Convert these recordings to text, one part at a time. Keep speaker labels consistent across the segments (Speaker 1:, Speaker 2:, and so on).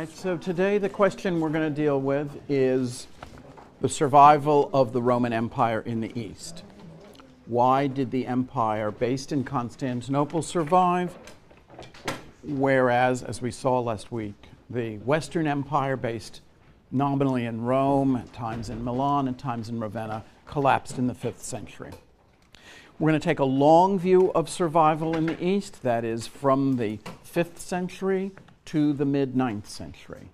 Speaker 1: right, so today the question we're going to deal with is the survival of the Roman Empire in the East. Why did the empire based in Constantinople survive, whereas, as we saw last week, the Western Empire based nominally in Rome, at times in Milan, at times in Ravenna, collapsed in the 5th century. We're going to take a long view of survival in the East, that is from the 5th century to the mid-9th century.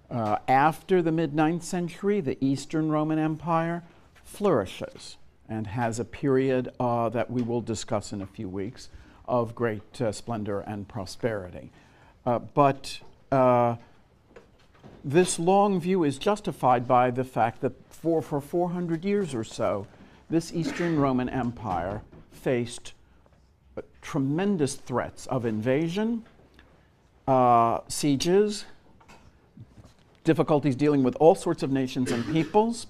Speaker 1: After the mid-9th century, the Eastern Roman Empire flourishes and has a period that we will discuss in a few weeks of great splendor and prosperity. But this long view is justified by the fact that for 400 years or so, this Eastern Roman Empire faced tremendous threats of invasion, sieges, difficulties dealing with all sorts of nations and peoples,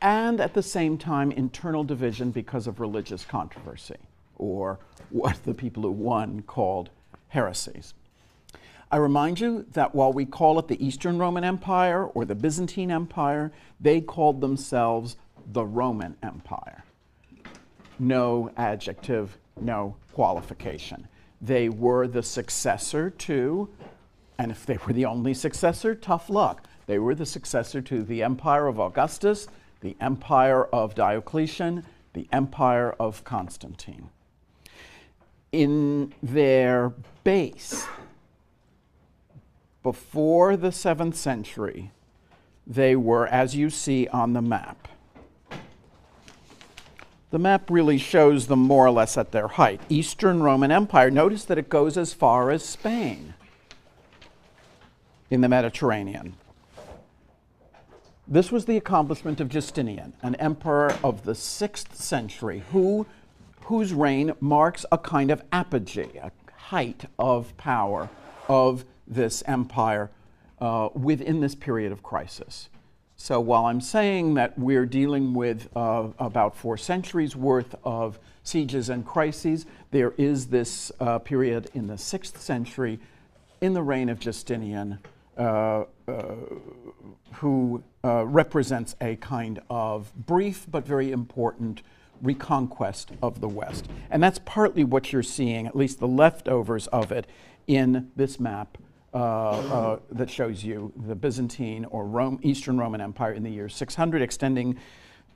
Speaker 1: and at the same time internal division because of religious controversy, or what the people who won called heresies. I remind you that while we call it the Eastern Roman Empire or the Byzantine Empire, they called themselves the Roman Empire. No adjective, no qualification. They were the successor to, and if they were the only successor, tough luck. They were the successor to the Empire of Augustus, the Empire of Diocletian, the Empire of Constantine. In their base, before the 7th century, they were, as you see on the map. The map really shows them more or less at their height. Eastern Roman Empire, notice that it goes as far as Spain in the Mediterranean. This was the accomplishment of Justinian, an emperor of the 6th century whose reign marks a kind of apogee, a height of power of this empire within this period of crisis. So while I'm saying that we're dealing with about 4 centuries worth of sieges and crises, there is this period in the 6th century in the reign of Justinian who represents a kind of brief but very important reconquest of the West. And that's partly what you're seeing, at least the leftovers of it, in this map that shows you the Byzantine or Eastern Roman Empire in the year 600, extending,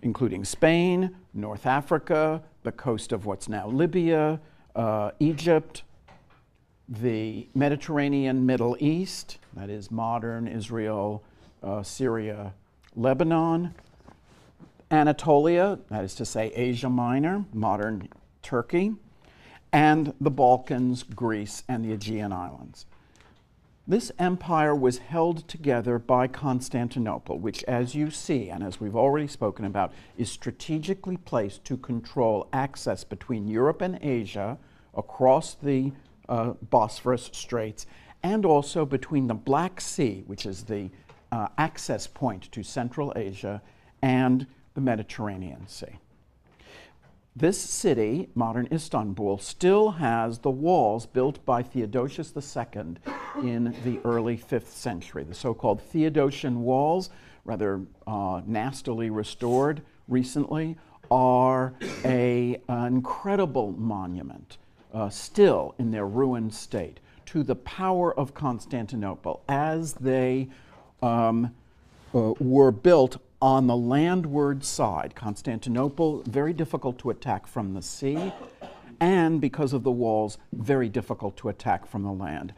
Speaker 1: including Spain, North Africa, the coast of what's now Libya, Egypt, the Mediterranean Middle East, that is modern Israel, Syria, Lebanon, Anatolia, that is to say Asia Minor, modern Turkey, and the Balkans, Greece, and the Aegean Islands. This empire was held together by Constantinople, which, as you see, and as we've already spoken about, is strategically placed to control access between Europe and Asia across the Bosphorus Straits, and also between the Black Sea, which is the access point to Central Asia, and the Mediterranean Sea. This city, modern Istanbul, still has the walls built by Theodosius II in the early 5th century. The so-called Theodosian walls, rather nastily restored recently, are an incredible monument, still in their ruined state, to the power of Constantinople as they were built on the landward side. Constantinople, very difficult to attack from the sea, and because of the walls, very difficult to attack from the land.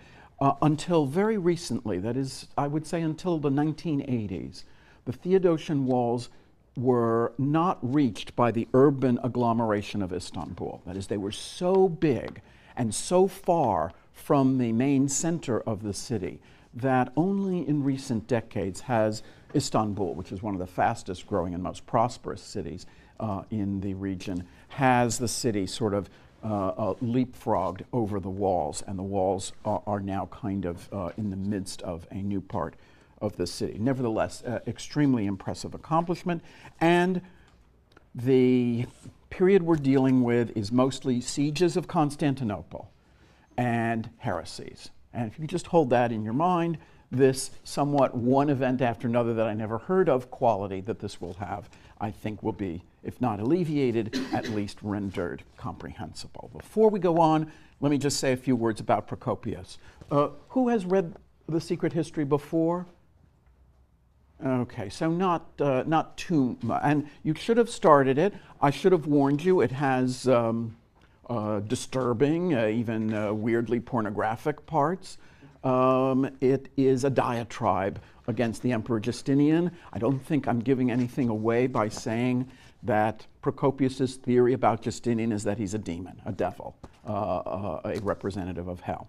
Speaker 1: Until very recently, that is, I would say until the 1980s, the Theodosian walls were not reached by the urban agglomeration of Istanbul. That is, they were so big and so far from the main center of the city that only in recent decades has Istanbul, which is one of the fastest growing and most prosperous cities in the region, has the city sort of leapfrogged over the walls, and the walls are now kind of in the midst of a new part of the city. Nevertheless, extremely impressive accomplishment, and the period we're dealing with is mostly sieges of Constantinople and heresies. And if you just hold that in your mind, this somewhat one event after another that I never heard of quality that this will have, I think will be, if not alleviated, at least rendered comprehensible. Before we go on, let me just say a few words about Procopius. Who has read The Secret History before? Okay, so not too much. And you should have started it. I should have warned you. It has disturbing, even weirdly pornographic parts. It is a diatribe against the Emperor Justinian. I don't think I'm giving anything away by saying that Procopius's theory about Justinian is that he's a demon, a devil, a representative of hell.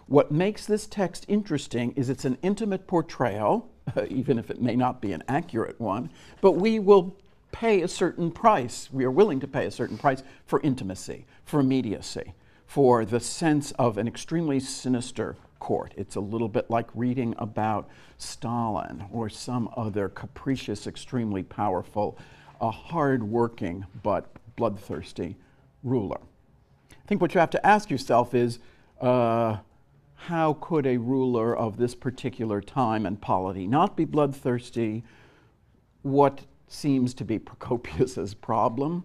Speaker 1: What makes this text interesting is it's an intimate portrayal, even if it may not be an accurate one, but we will pay a certain price. We are willing to pay a certain price for intimacy, for immediacy, for the sense of an extremely sinister court. It's a little bit like reading about Stalin or some other capricious, extremely powerful, hard-working but bloodthirsty ruler. I think what you have to ask yourself is, how could a ruler of this particular time and polity not be bloodthirsty? What seems to be Procopius's problem?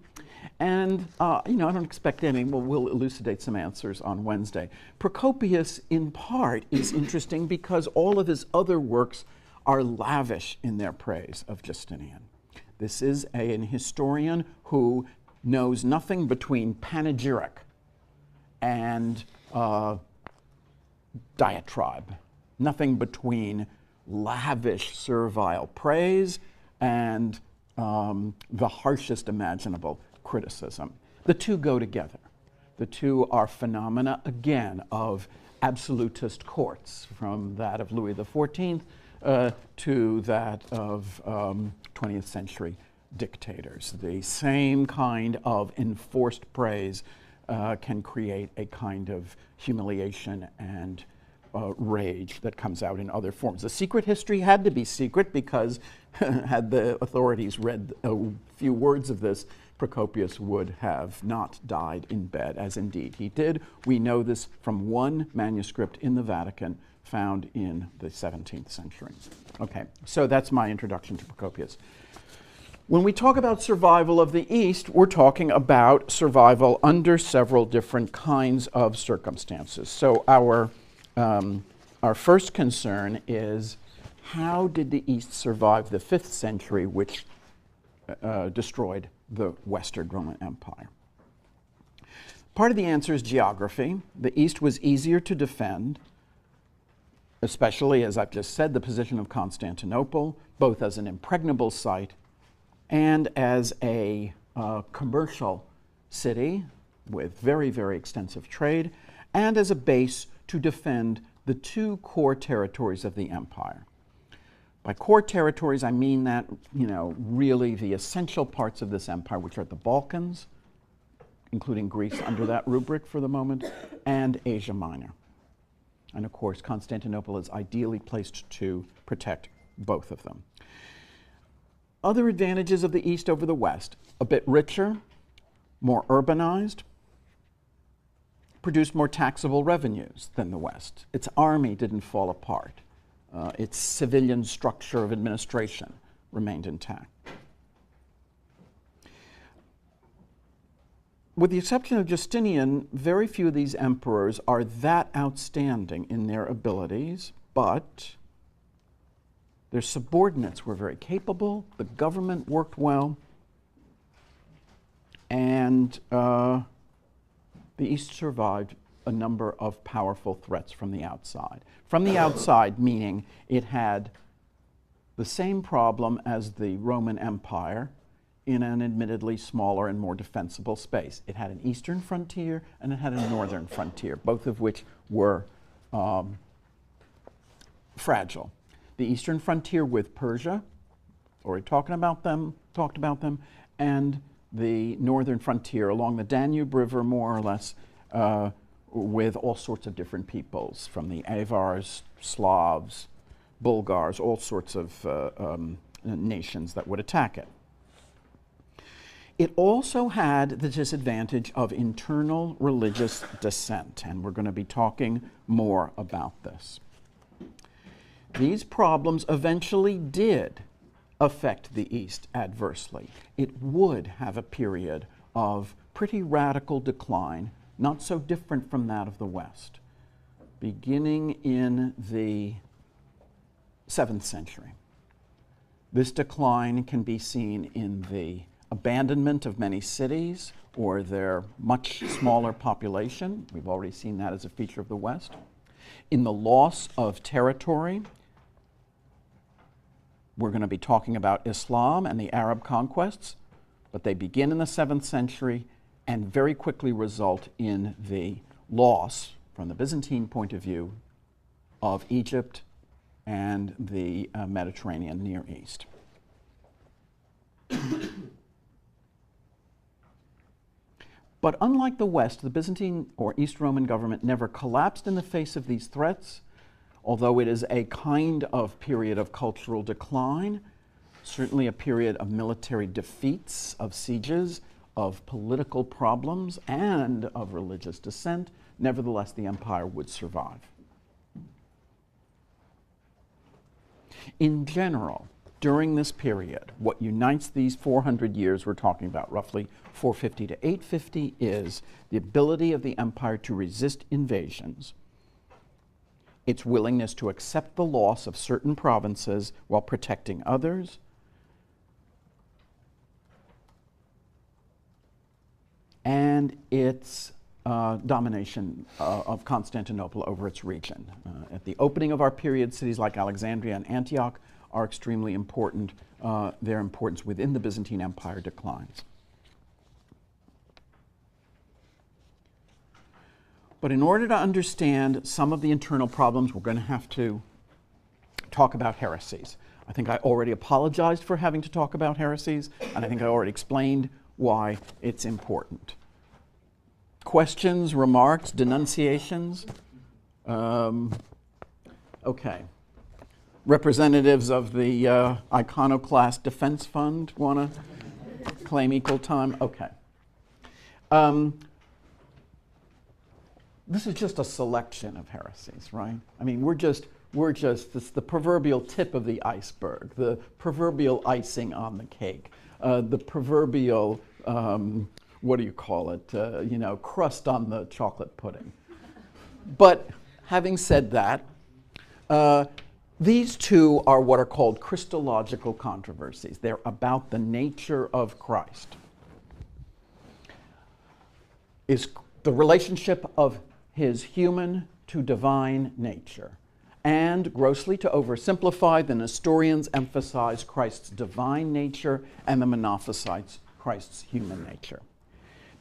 Speaker 1: And I don't expect any. We'll elucidate some answers on Wednesday. Procopius, in part, is interesting because all of his other works are lavish in their praise of Justinian. This is an historian who knows nothing between panegyric and diatribe, nothing between lavish, servile praise and the harshest imaginable criticism. The two go together. The two are phenomena, again, of absolutist courts, from that of Louis XIV to that of 20th century dictators. The same kind of enforced praise can create a kind of humiliation and rage that comes out in other forms. The Secret History had to be secret because had the authorities read a few words of this, Procopius would have not died in bed, as indeed he did. We know this from one manuscript in the Vatican found in the 17th century. Okay, so that's my introduction to Procopius. When we talk about survival of the East, we're talking about survival under several different kinds of circumstances. So our first concern is, how did the East survive the 5th century, which destroyed the Western Roman Empire? Part of the answer is geography. The East was easier to defend, especially, as I've just said, the position of Constantinople, both as an impregnable site and as a commercial city with very, very extensive trade, and as a base to defend the two core territories of the empire. By core territories, I mean that, really the essential parts of this empire, which are the Balkans, including Greece under that rubric for the moment, and Asia Minor. And of course, Constantinople is ideally placed to protect both of them. Other advantages of the East over the West: a bit richer, more urbanized, produced more taxable revenues than the West. Its army didn't fall apart. Its civilian structure of administration remained intact. With the exception of Justinian, very few of these emperors are that outstanding in their abilities, but their subordinates were very capable, the government worked well, and the East survived a number of powerful threats from the outside. From the outside, meaning it had the same problem as the Roman Empire in an admittedly smaller and more defensible space. It had an eastern frontier and it had a northern frontier, both of which were fragile. The eastern frontier with Persia, already talked about them, and the northern frontier along the Danube River, more or less, with all sorts of different peoples, from the Avars, Slavs, Bulgars, all sorts of nations that would attack it. It also had the disadvantage of internal religious dissent, and we're going to be talking more about this. These problems eventually did affect the East adversely. It would have a period of pretty radical decline, not so different from that of the West, beginning in the 7th century. This decline can be seen in the abandonment of many cities or their much smaller population. We've already seen that as a feature of the West. In the loss of territory. We're going to be talking about Islam and the Arab conquests, but they begin in the 7th century and very quickly result in the loss, from the Byzantine point of view, of Egypt and the Mediterranean Near East. But unlike the West, the Byzantine or East Roman government never collapsed in the face of these threats, although it is a kind of period of cultural decline, certainly a period of military defeats, of sieges, of political problems, and of religious dissent. Nevertheless, the empire would survive. In general, during this period, what unites these 400 years we're talking about, roughly 450 to 850, is the ability of the empire to resist invasions, its willingness to accept the loss of certain provinces while protecting others, and its domination of Constantinople over its region. At the opening of our period, cities like Alexandria and Antioch are extremely important. Their importance within the Byzantine Empire declines. But in order to understand some of the internal problems, we're going to have to talk about heresies. I think I already apologized for having to talk about heresies, and I think I already explained why it's important. Questions, remarks, denunciations? Okay. Representatives of the Iconoclast Defense Fund want to claim equal time? Okay. This is just a selection of heresies, right? I mean, we're just it's the proverbial tip of the iceberg, the proverbial icing on the cake, the proverbial, what do you call it, crust on the chocolate pudding. But having said that, these two are what are called Christological controversies. They're about the nature of Christ. Is the relationship of his human to divine nature. And, grossly to oversimplify, the Nestorians emphasize Christ's divine nature and the Monophysites Christ's human nature.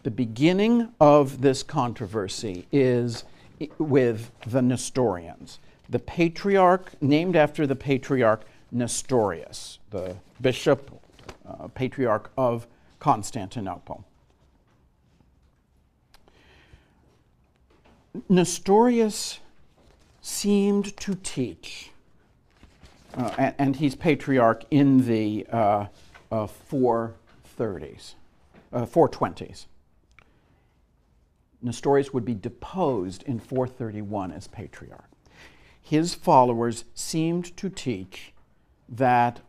Speaker 1: The beginning of this controversy is with the Nestorians. The patriarch, named after the patriarch Nestorius, the bishop, patriarch of Constantinople. Nestorius seemed to teach, and he's patriarch in the 420s. Nestorius would be deposed in 431 as patriarch. His followers seemed to teach that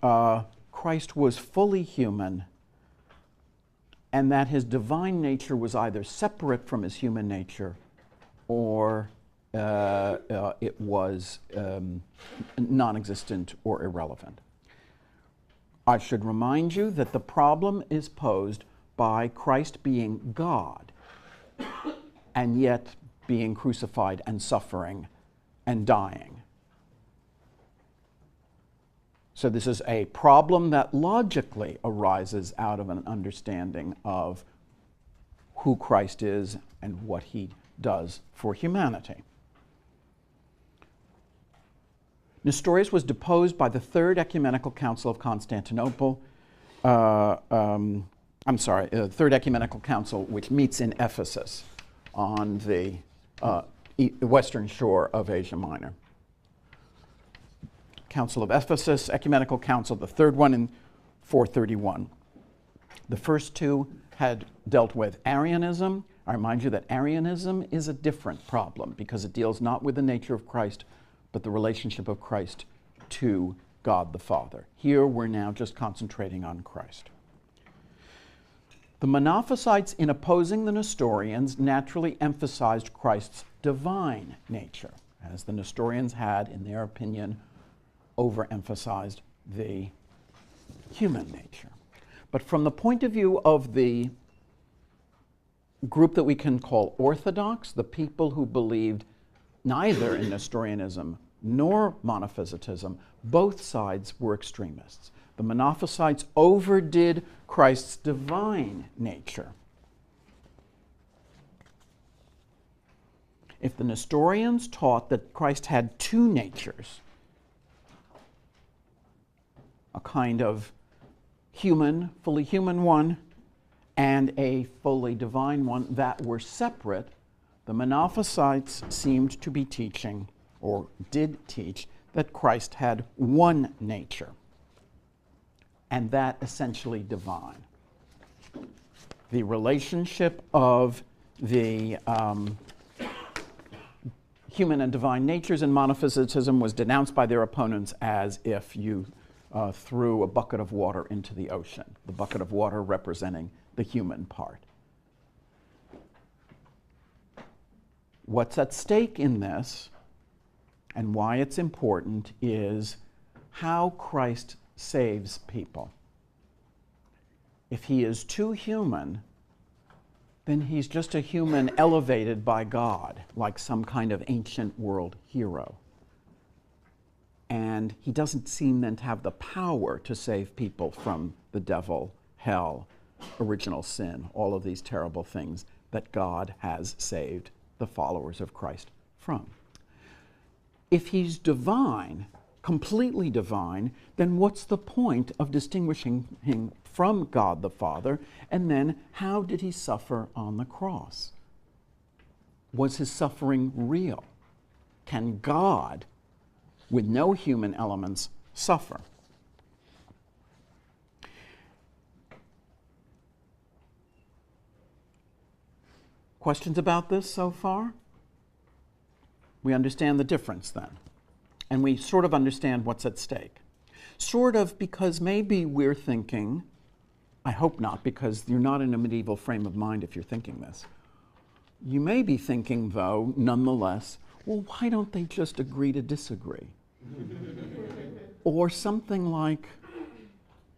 Speaker 1: Christ was fully human and that his divine nature was either separate from his human nature or it was non-existent or irrelevant. I should remind you that the problem is posed by Christ being God and yet being crucified and suffering and dying. So this is a problem that logically arises out of an understanding of who Christ is and what he does for humanity. Nestorius was deposed by the Third Ecumenical Council of Constantinople. Third Ecumenical Council, which meets in Ephesus on the western shore of Asia Minor. Council of Ephesus, Ecumenical Council, the third one in 431. The first two had dealt with Arianism. I remind you that Arianism is a different problem because it deals not with the nature of Christ, but the relationship of Christ to God the Father. Here we're now just concentrating on Christ. The Monophysites, in opposing the Nestorians, naturally emphasized Christ's divine nature, as the Nestorians had, in their opinion, overemphasized the human nature. But from the point of view of the group that we can call Orthodox, the people who believed neither in Nestorianism nor Monophysitism, both sides were extremists. The Monophysites overdid Christ's divine nature. If the Nestorians taught that Christ had two natures, a kind of human, fully human one, and a fully divine one that were separate, the Monophysites seemed to be teaching, or did teach, that Christ had one nature, and that essentially divine. The relationship of the human and divine natures in Monophysitism was denounced by their opponents as if you threw a bucket of water into the ocean, the bucket of water representing the human part. What's at stake in this, and why it's important, is how Christ saves people. If he is too human, then he's just a human elevated by God, like some kind of ancient world hero. And he doesn't seem then to have the power to save people from the devil, hell, original sin, all of these terrible things that God has saved the followers of Christ from. If he's divine, completely divine, then what's the point of distinguishing him from God the Father? And then how did he suffer on the cross? Was his suffering real? Can God, with no human elements, suffer? Questions about this so far? We understand the difference then. And we sort of understand what's at stake. Sort of because maybe we're thinking, I hope not, because you're not in a medieval frame of mind if you're thinking this. You may be thinking, though, nonetheless, well, why don't they just agree to disagree? Or something like,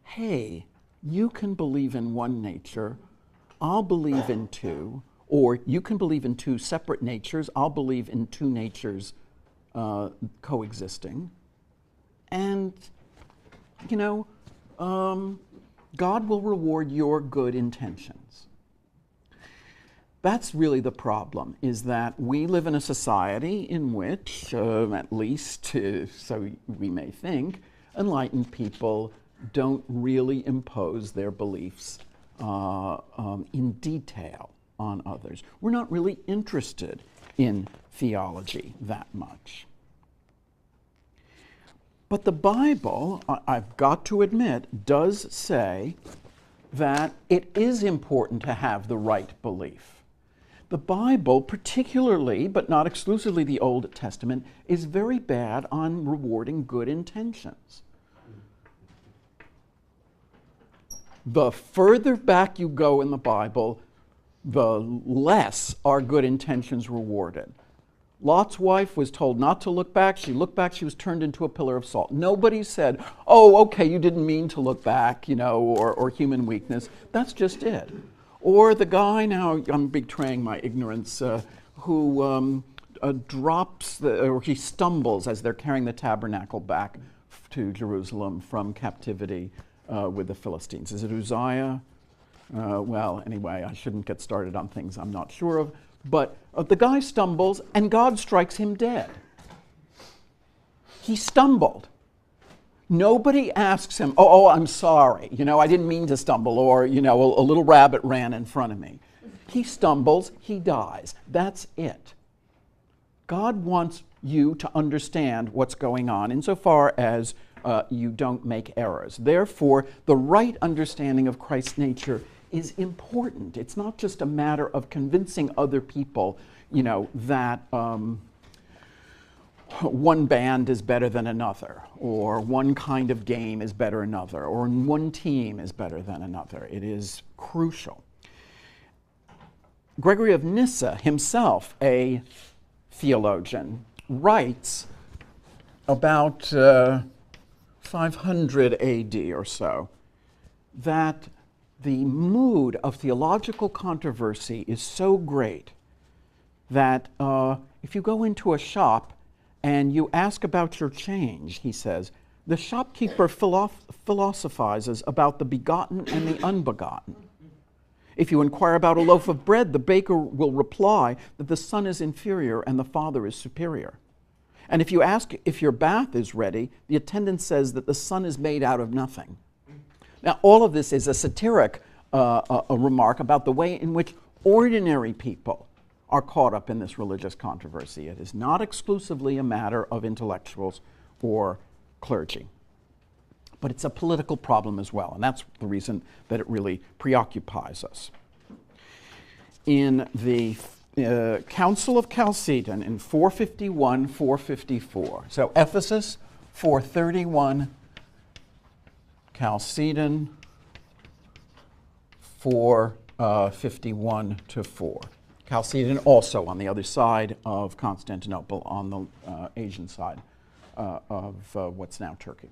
Speaker 1: hey, you can believe in one nature, I'll believe in two, or you can believe in two separate natures, I'll believe in two natures coexisting. And, God will reward your good intentions. That's really the problem, is that we live in a society in which, at least, so we may think, enlightened people don't really impose their beliefs in detail on others. We're not really interested in theology that much. But the Bible, I've got to admit, does say that it is important to have the right belief. The Bible, particularly, but not exclusively the Old Testament, is very bad on rewarding good intentions. The further back you go in the Bible, the less are good intentions rewarded. Lot's wife was told not to look back. She looked back, she was turned into a pillar of salt. Nobody said, oh, okay, you didn't mean to look back, or human weakness. That's just it. Or the guy, now I'm betraying my ignorance, who drops, or he stumbles as they're carrying the tabernacle back to Jerusalem from captivity with the Philistines. Is it Uzziah? Well, anyway, I shouldn't get started on things I'm not sure of. But the guy stumbles, and God strikes him dead. He stumbled. Nobody asks him, oh, I'm sorry. I didn't mean to stumble, or, a little rabbit ran in front of me. He stumbles, he dies. That's it. God wants you to understand what's going on insofar as you don't make errors. Therefore, the right understanding of Christ's nature is important. It's not just a matter of convincing other people, that one band is better than another, or one kind of game is better than another, or one team is better than another. It is crucial. Gregory of Nyssa, himself a theologian, writes about 500 AD or so that the mood of theological controversy is so great that if you go into a shop and you ask about your change, he says, the shopkeeper philosophizes about the begotten and the unbegotten. If you inquire about a loaf of bread, the baker will reply that the son is inferior and the father is superior. And if you ask if your bath is ready, the attendant says that the son is made out of nothing. Now, all of this is a satiric a remark about the way in which ordinary people are caught up in this religious controversy. It is not exclusively a matter of intellectuals or clergy. But it's a political problem as well, and that's the reason that it really preoccupies us. In the Council of Chalcedon in 451, 454, so Ephesus 431, Chalcedon 451 to 4. Chalcedon also on the other side of Constantinople, on the Asian side of what's now Turkey.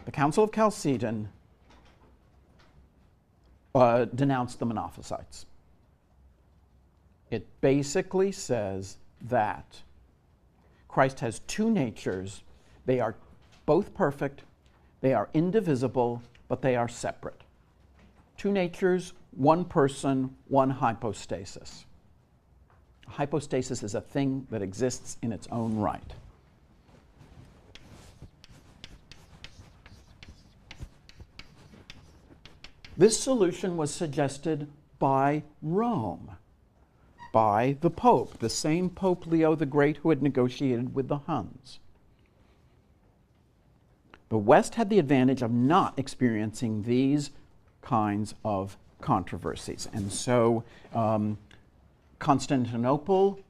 Speaker 1: The Council of Chalcedon denounced the Monophysites. It basically says that Christ has two natures. They are both perfect, they are indivisible, but they are separate. Two natures, one person, one hypostasis. Hypostasis is a thing that exists in its own right. This solution was suggested by Rome, by the Pope, the same Pope Leo the Great who had negotiated with the Huns. The West had the advantage of not experiencing these kinds of controversies. And so Constantinople,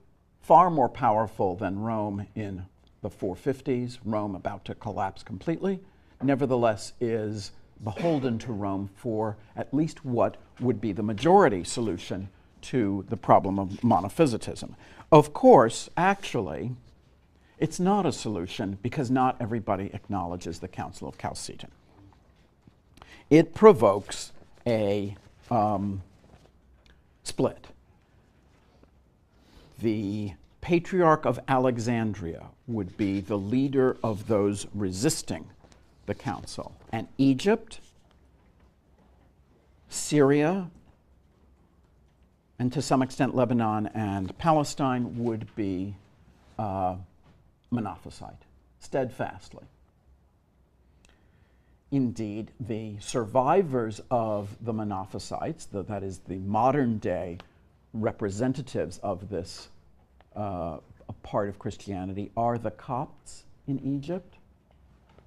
Speaker 1: far more powerful than Rome in the 450s, Rome about to collapse completely, nevertheless is beholden to Rome for at least what would be the majority solution to the problem of monophysitism. Of course, actually, it's not a solution because not everybody acknowledges the Council of Chalcedon. It provokes a split. The Patriarch of Alexandria would be the leader of those resisting the council. And Egypt, Syria, and to some extent Lebanon and Palestine would be Monophysite, steadfastly. Indeed, the survivors of the Monophysites, that is the modern day representatives of this part of Christianity, are the Copts in Egypt,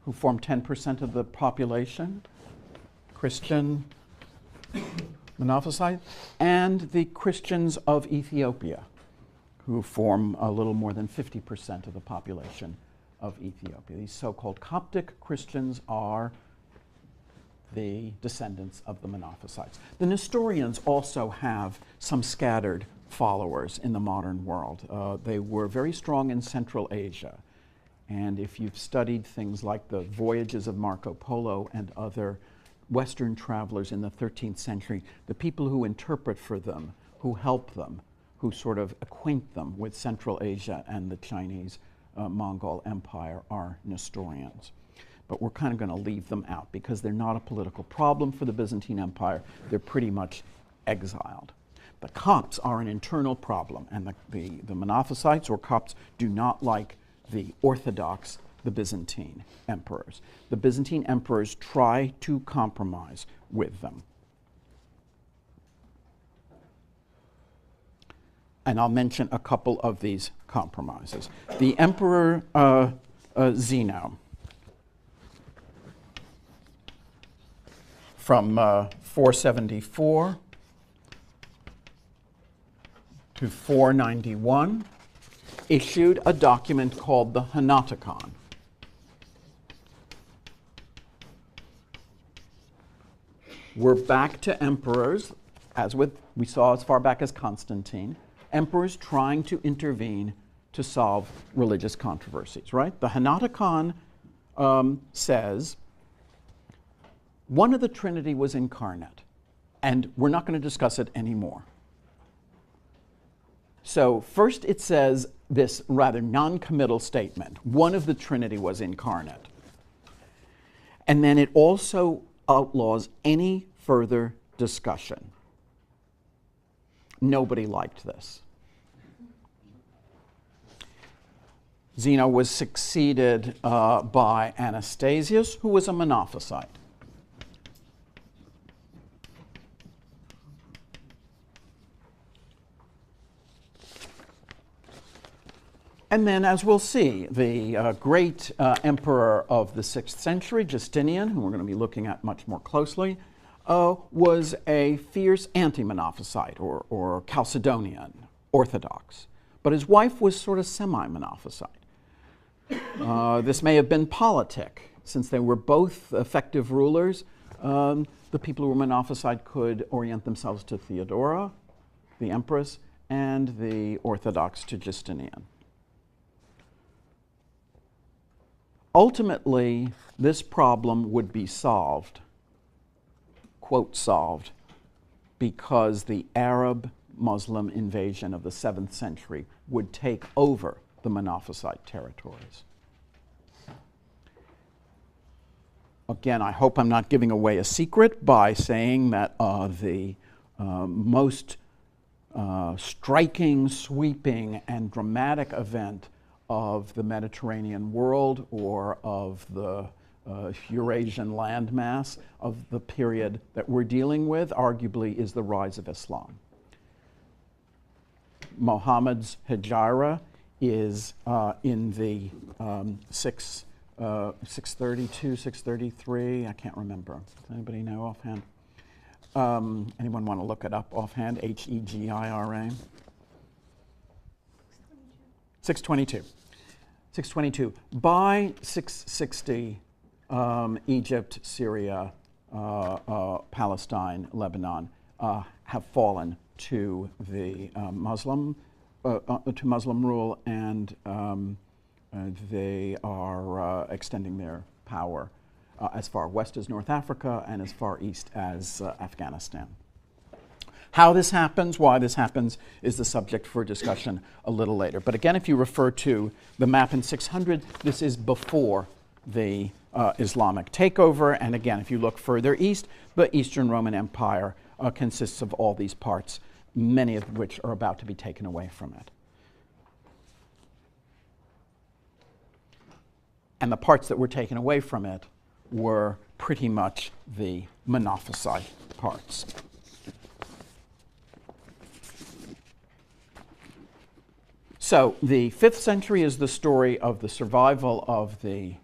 Speaker 1: who form 10% of the population, Christian Monophysite, and the Christians of Ethiopia, who form a little more than 50% of the population of Ethiopia. These so-called Coptic Christians are the descendants of the Monophysites. The Nestorians also have some scattered followers in the modern world. They were very strong in Central Asia. And if you've studied things like the voyages of Marco Polo and other Western travelers in the 13th century, the people who interpret for them, who help them, who sort of acquaint them with Central Asia and the Chinese Mongol Empire are Nestorians. But we're kind of going to leave them out because they're not a political problem for the Byzantine Empire. They're pretty much exiled. The Copts are an internal problem, and the Monophysites or Copts do not like the Orthodox, the Byzantine emperors. The Byzantine emperors try to compromise with them. And I'll mention a couple of these compromises. The Emperor Zeno from 474 to 491, issued a document called the Henoticon. We're back to emperors, we saw as far back as Constantine, emperors trying to intervene to solve religious controversies, right? The Henoticon says one of the Trinity was incarnate, and we're not going to discuss it anymore. So first it says this rather non-committal statement, one of the Trinity was incarnate. And then it also outlaws any further discussion. Nobody liked this. Zeno was succeeded by Anastasius, who was a Monophysite. And then, as we'll see, the great emperor of the 6th century, Justinian, who we're going to be looking at much more closely, was a fierce anti-Monophysite or Chalcedonian Orthodox. But his wife was sort of semi-Monophysite. This may have been politic. Since they were both effective rulers, the people who were Monophysite could orient themselves to Theodora, the empress, and the Orthodox to Justinian. Ultimately, this problem would be solved, quote, solved, because the Arab Muslim invasion of the 7th century would take over the Monophysite territories. Again, I hope I'm not giving away a secret by saying that the most striking, sweeping, and dramatic event of the Mediterranean world or of the Eurasian landmass of the period that we're dealing with, arguably, is the rise of Islam. Muhammad's Hijra is in the 632, 633, I can't remember. Does anybody know offhand? Anyone want to look it up offhand? Hegira? 622. 622. By 660, Egypt, Syria, Palestine, Lebanon have fallen to the Muslim rule, and they are extending their power as far west as North Africa and as far east as Afghanistan. How this happens, why this happens, is the subject for discussion a little later. But again, if you refer to the map in 600, this is before the Islamic takeover. And again, if you look further east, the Eastern Roman Empire consists of all these parts, many of which are about to be taken away from it. And the parts that were taken away from it were pretty much the Monophysite parts. So the 5th century is the story of the survival of the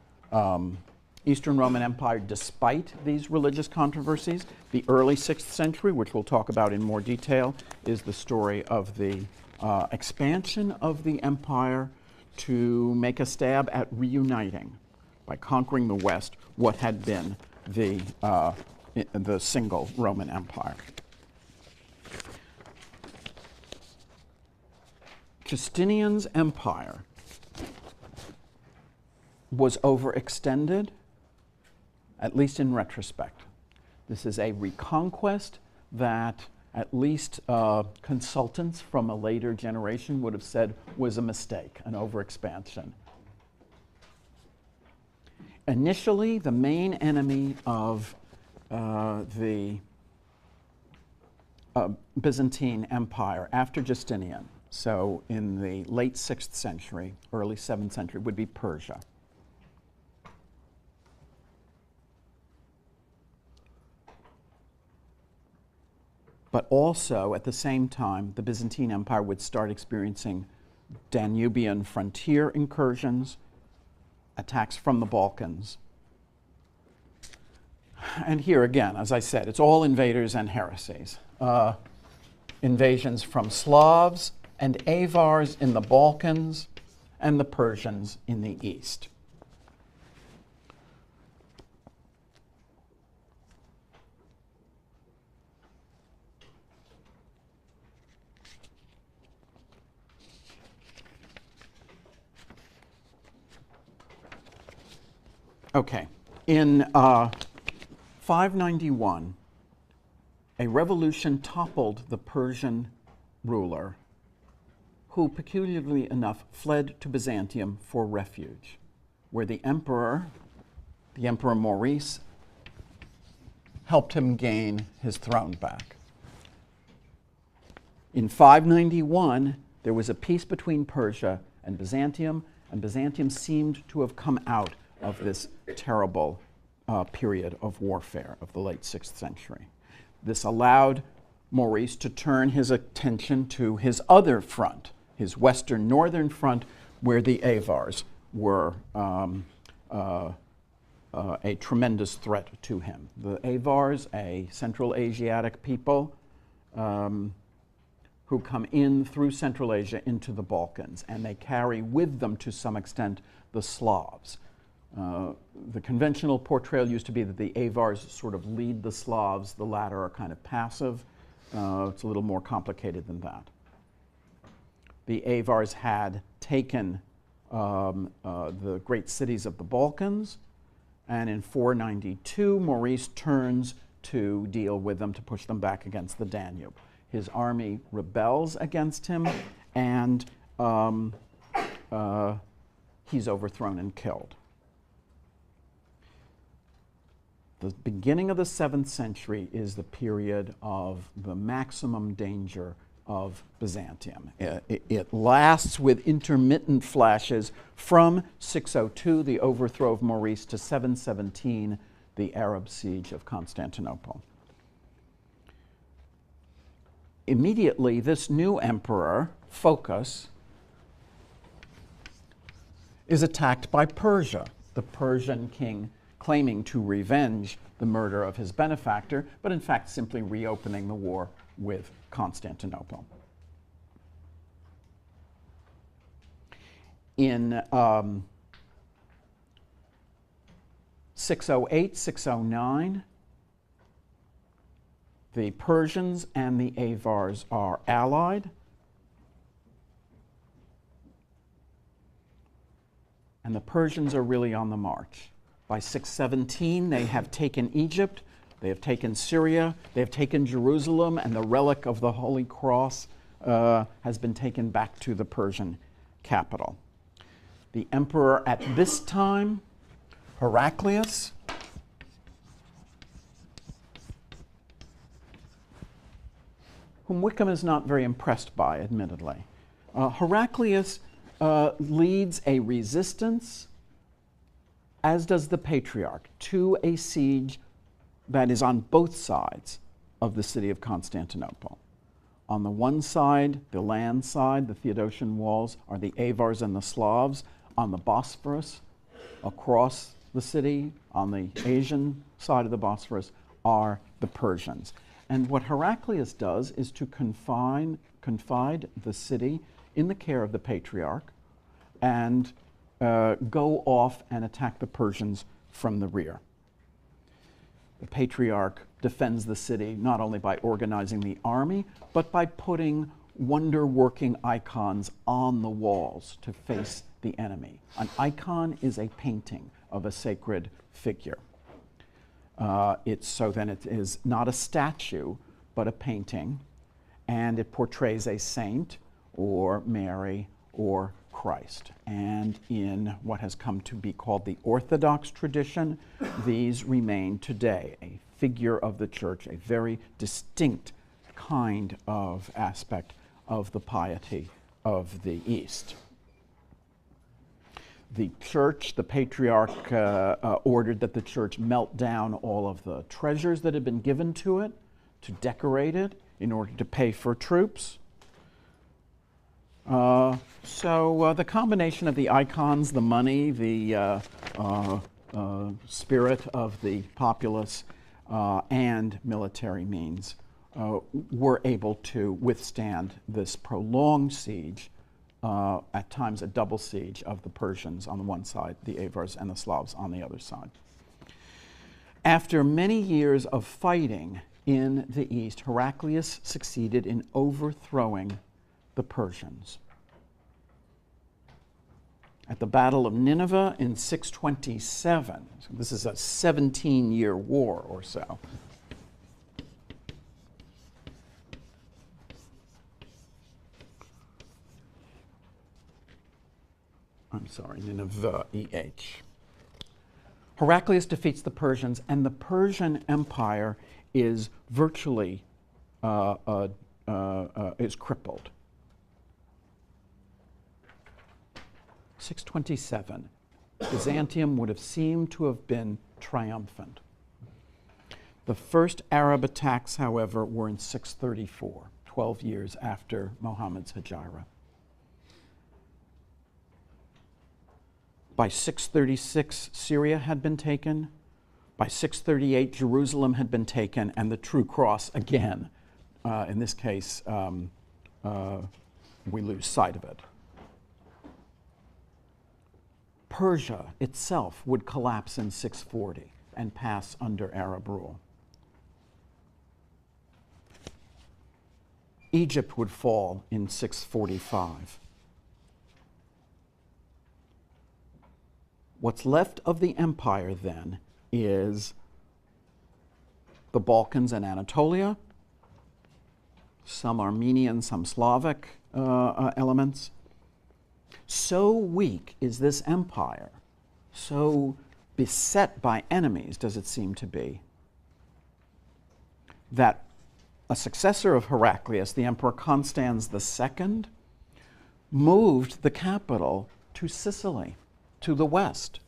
Speaker 1: Eastern Roman Empire despite these religious controversies. The early 6th century, which we'll talk about in more detail, is the story of the expansion of the empire to make a stab at reuniting, by conquering the West, what had been the single Roman Empire. Justinian's empire was overextended, at least in retrospect. This is a reconquest that at least consultants from a later generation would have said was a mistake, an overexpansion. Initially, the main enemy of the Byzantine Empire after Justinian, so in the late 6th century, early 7th century, would be Persia. But also, at the same time, the Byzantine Empire would start experiencing Danubian frontier incursions, attacks from the Balkans. And here again, as I said, it's all invaders and heresies. Invasions from Slavs and Avars in the Balkans and the Persians in the east. Okay, in 591, a revolution toppled the Persian ruler, who, peculiarly enough, fled to Byzantium for refuge, where the Emperor Maurice, helped him gain his throne back. In 591, there was a peace between Persia and Byzantium seemed to have come out of this terrible period of warfare of the late 6th century. This allowed Maurice to turn his attention to his other front, his western northern front, where the Avars were a tremendous threat to him. The Avars, a Central Asiatic people who come in through Central Asia into the Balkans, and they carry with them, to some extent, the Slavs. The conventional portrayal used to be that the Avars sort of lead the Slavs, the latter are kind of passive. It's a little more complicated than that. The Avars had taken the great cities of the Balkans, and in 492, Maurice turns to deal with them, to push them back against the Danube. His army rebels against him, and he's overthrown and killed. The beginning of the 7th century is the period of the maximum danger of Byzantium. It lasts with intermittent flashes from 602, the overthrow of Maurice, to 717, the Arab siege of Constantinople. Immediately, this new emperor, Phocas, is attacked by Persia, the Persian king claiming to revenge the murder of his benefactor, but in fact simply reopening the war with Constantinople. In 608, 609, the Persians and the Avars are allied, and the Persians are really on the march. By 617, they have taken Egypt, they have taken Syria, they have taken Jerusalem, and the relic of the Holy Cross has been taken back to the Persian capital. The emperor at this time, Heraclius, whom Wickham is not very impressed by, admittedly. Heraclius leads a resistance, as does the Patriarch, to a siege that is on both sides of the city of Constantinople. On the one side, the land side, the Theodosian walls, are the Avars and the Slavs. On the Bosphorus, across the city, on the Asian side of the Bosphorus, are the Persians. And what Heraclius does is to confide the city in the care of the Patriarch and go off and attack the Persians from the rear. The Patriarch defends the city not only by organizing the army, but by putting wonder-working icons on the walls to face the enemy. An icon is a painting of a sacred figure. So then it is not a statue, but a painting, and it portrays a saint or Mary or Christ. And in what has come to be called the Orthodox tradition, these remain today a figure of the church, a very distinct kind of aspect of the piety of the East. The church, the Patriarch ordered that the church melt down all of the treasures that had been given to it, to decorate it in order to pay for troops. So the combination of the icons, the money, the spirit of the populace and military means were able to withstand this prolonged siege, at times a double siege of the Persians on the one side, the Avars and the Slavs on the other side. After many years of fighting in the east, Heraclius succeeded in overthrowing the Persians. At the Battle of Nineveh in 627, so this is a 17-year war or so, I'm sorry, Nineveh, E-H. Heraclius defeats the Persians, and the Persian Empire is virtually is crippled. 627, Byzantium would have seemed to have been triumphant. The first Arab attacks, however, were in 634, 12 years after Muhammad's Hijrah. By 636, Syria had been taken. By 638, Jerusalem had been taken, and the true cross again. In this case, we lose sight of it. Persia itself would collapse in 640 and pass under Arab rule. Egypt would fall in 645. What's left of the empire then is the Balkans and Anatolia, some Armenian, some Slavic elements. So weak is this empire, so beset by enemies does it seem to be, that a successor of Heraclius, the Emperor Constans II, moved the capital to Sicily, to the west.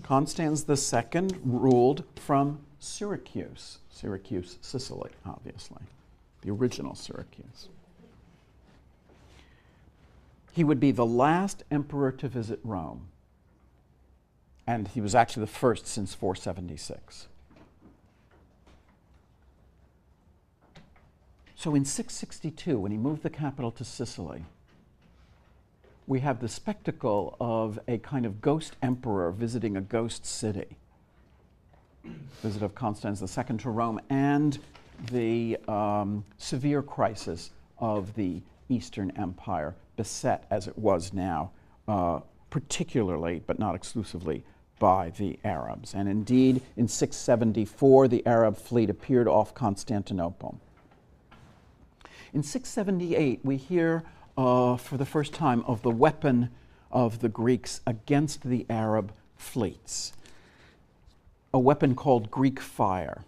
Speaker 1: Constans II ruled from Syracuse, Sicily, obviously, the original Syracuse. He would be the last emperor to visit Rome, and he was actually the first since 476. So in 662, when he moved the capital to Sicily, we have the spectacle of a kind of ghost emperor visiting a ghost city. Visit of Constans II to Rome, and the severe crisis of the Eastern Empire, beset as it was now, particularly, but not exclusively, by the Arabs. And indeed, in 674, the Arab fleet appeared off Constantinople. In 678, we hear for the first time of the weapon of the Greeks against the Arab fleets, a weapon called Greek fire.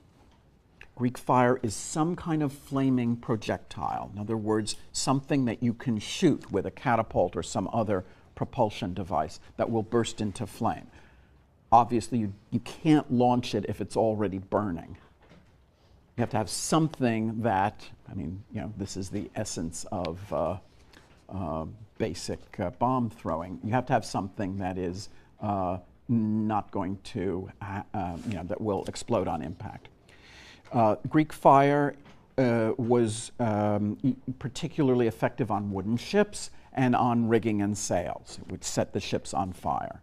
Speaker 1: Greek fire is some kind of flaming projectile. In other words, something that you can shoot with a catapult or some other propulsion device that will burst into flame. Obviously, you can't launch it if it's already burning. You have to have something that, this is the essence of basic bomb throwing. You have to have something that is not going to, that will explode on impact. Greek fire was particularly effective on wooden ships and on rigging and sails. It would set the ships on fire.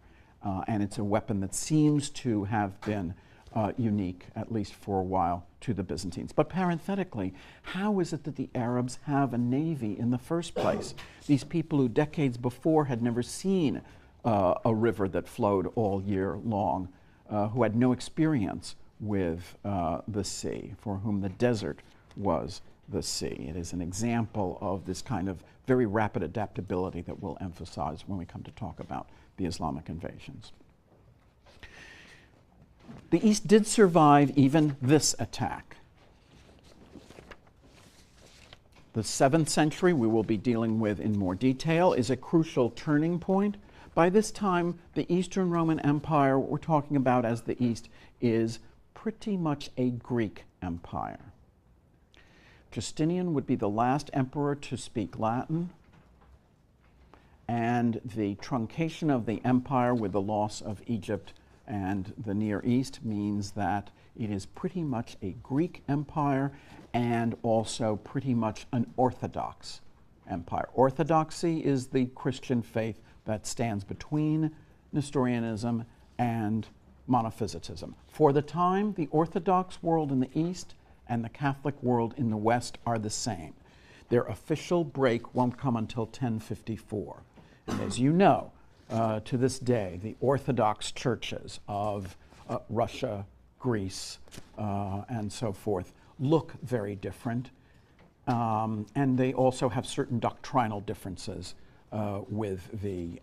Speaker 1: And it's a weapon that seems to have been unique, at least for a while, to the Byzantines. But parenthetically, how is it that the Arabs have a navy in the first place? These people who decades before had never seen a river that flowed all year long, who had no experience with the sea, for whom the desert was the sea. It is an example of this kind of very rapid adaptability that we'll emphasize when we come to talk about the Islamic invasions. The East did survive even this attack. The 7th century, we will be dealing with in more detail, is a crucial turning point. By this time, the Eastern Roman Empire, what we're talking about as the East, is pretty much a Greek empire. Justinian would be the last emperor to speak Latin, and the truncation of the empire with the loss of Egypt And the Near East means that it is pretty much a Greek empire and also pretty much an Orthodox empire. Orthodoxy is the Christian faith that stands between Nestorianism and monophysitism. For the time, the Orthodox world in the East and the Catholic world in the West are the same. Their official break won't come until 1054. And as you know, to this day, the Orthodox churches of Russia, Greece, and so forth look very different. And they also have certain doctrinal differences with the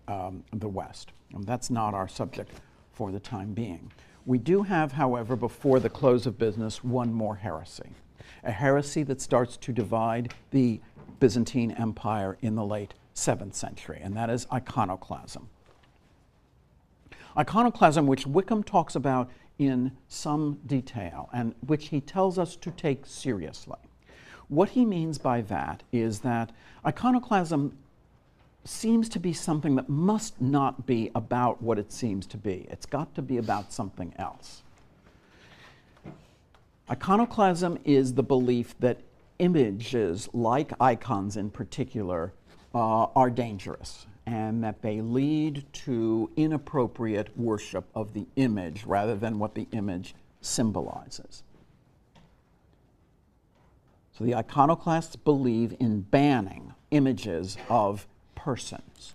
Speaker 1: West. And that's not our subject for the time being. We do have, however, before the close of business, one more heresy. A heresy that starts to divide the Byzantine Empire in the late 7th century, and that is iconoclasm. Iconoclasm, which Wickham talks about in some detail, and which he tells us to take seriously. What he means by that is that iconoclasm seems to be something that must not be about what it seems to be. It's got to be about something else. Iconoclasm is the belief that images, like icons in particular, are dangerous, and that they lead to inappropriate worship of the image rather than what the image symbolizes. So the iconoclasts believe in banning images of persons.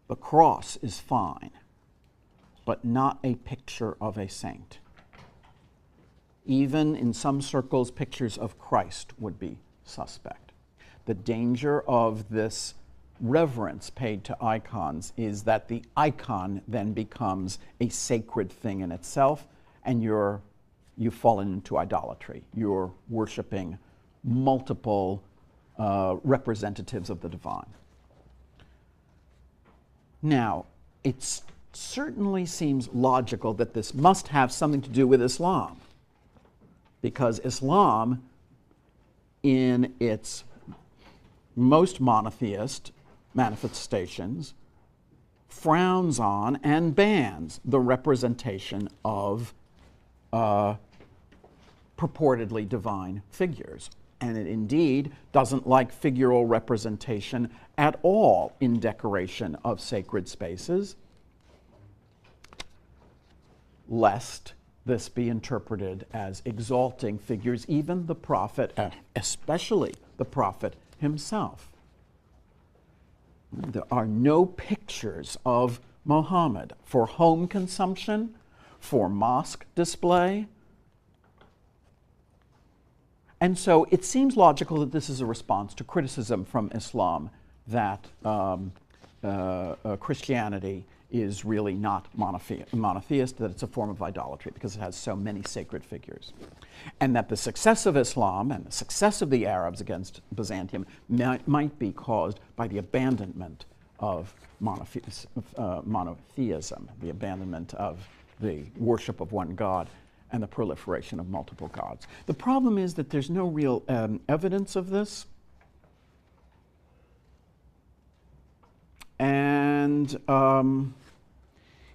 Speaker 1: The cross is fine, but not a picture of a saint. Even in some circles, pictures of Christ would be suspect. The danger of this reverence paid to icons is that the icon then becomes a sacred thing in itself, and you've fallen into idolatry. You're worshiping multiple representatives of the divine. Now, it certainly seems logical that this must have something to do with Islam, because Islam, in its most monotheist manifestations, frowns on and bans the representation of purportedly divine figures. And it indeed doesn't like figural representation at all in decoration of sacred spaces, lest this be interpreted as exalting figures, even the prophet, especially the prophet himself. There are no pictures of Muhammad for home consumption, for mosque display. And so it seems logical that this is a response to criticism from Islam that Christianity is really not monotheist, that it's a form of idolatry because it has so many sacred figures. And that the success of Islam and the success of the Arabs against Byzantium might be caused by the abandonment of monotheism, the abandonment of the worship of one God and the proliferation of multiple gods. The problem is that there's no real evidence of this. And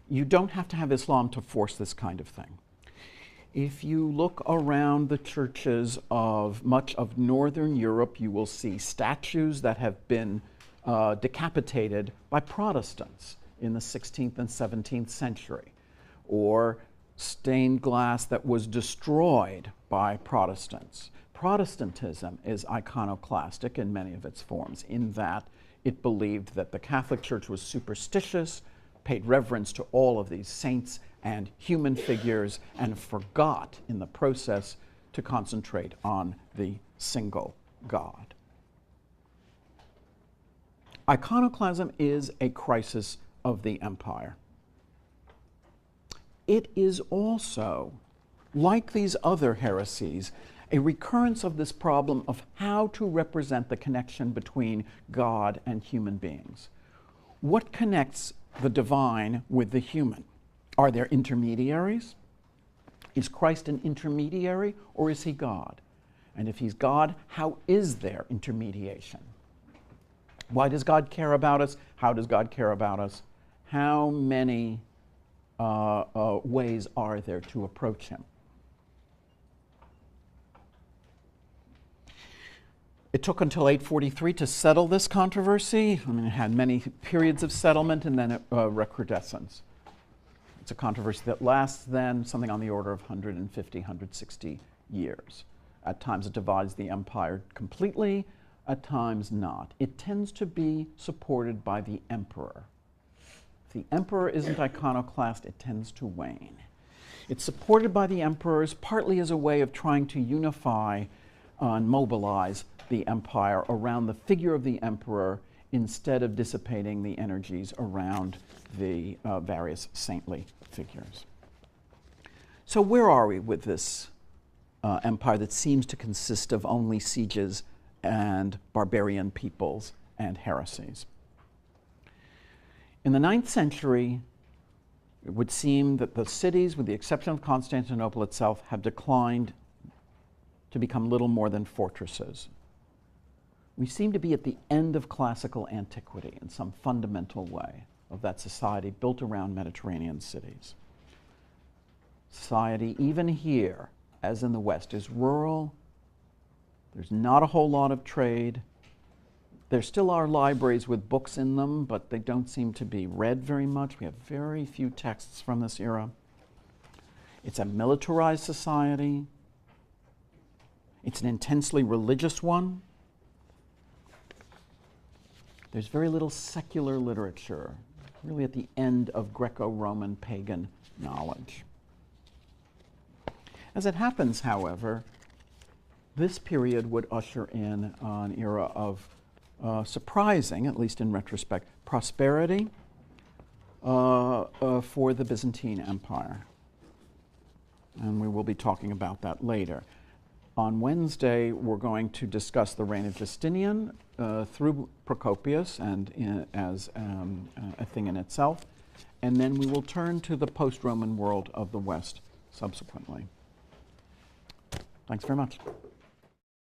Speaker 1: you don't have to have Islam to force this kind of thing. If you look around the churches of much of Northern Europe, you will see statues that have been decapitated by Protestants in the 16th and 17th century, or stained glass that was destroyed by Protestants. Protestantism is iconoclastic in many of its forms, in that it believed that the Catholic Church was superstitious, paid reverence to all of these saints and human figures, and forgot in the process to concentrate on the single God. Iconoclasm is a crisis of the empire. It is also, like these other heresies, a recurrence of this problem of how to represent the connection between God and human beings. What connects the divine with the human? Are there intermediaries? Is Christ an intermediary, or is he God? And if he's God, how is there intermediation? Why does God care about us? How does God care about us? How many ways are there to approach him. It took until 843 to settle this controversy. I mean, it had many periods of settlement and then recrudescence. It's a controversy that lasts then something on the order of 150, 160 years. At times it divides the empire completely, at times not. It tends to be supported by the emperor. If the emperor isn't iconoclast, it tends to wane. It's supported by the emperors partly as a way of trying to unify and mobilize the empire around the figure of the emperor instead of dissipating the energies around the various saintly figures. So where are we with this empire that seems to consist of only sieges and barbarian peoples and heresies? In the 9th century, it would seem that the cities, with the exception of Constantinople itself, have declined to become little more than fortresses. We seem to be at the end of classical antiquity in some fundamental way of that society built around Mediterranean cities. Society, even here, as in the West, is rural. There's not a whole lot of trade. There still are libraries with books in them, but they don't seem to be read very much. We have very few texts from this era. It's a militarized society. It's an intensely religious one. There's very little secular literature, really at the end of Greco-Roman pagan knowledge. As it happens, however, this period would usher in an era of surprising, at least in retrospect, prosperity for the Byzantine Empire. And we will be talking about that later. On Wednesday, we're going to discuss the reign of Justinian through Procopius and as a thing in itself. And then we will turn to the post-Roman world of the West subsequently. Thanks very much.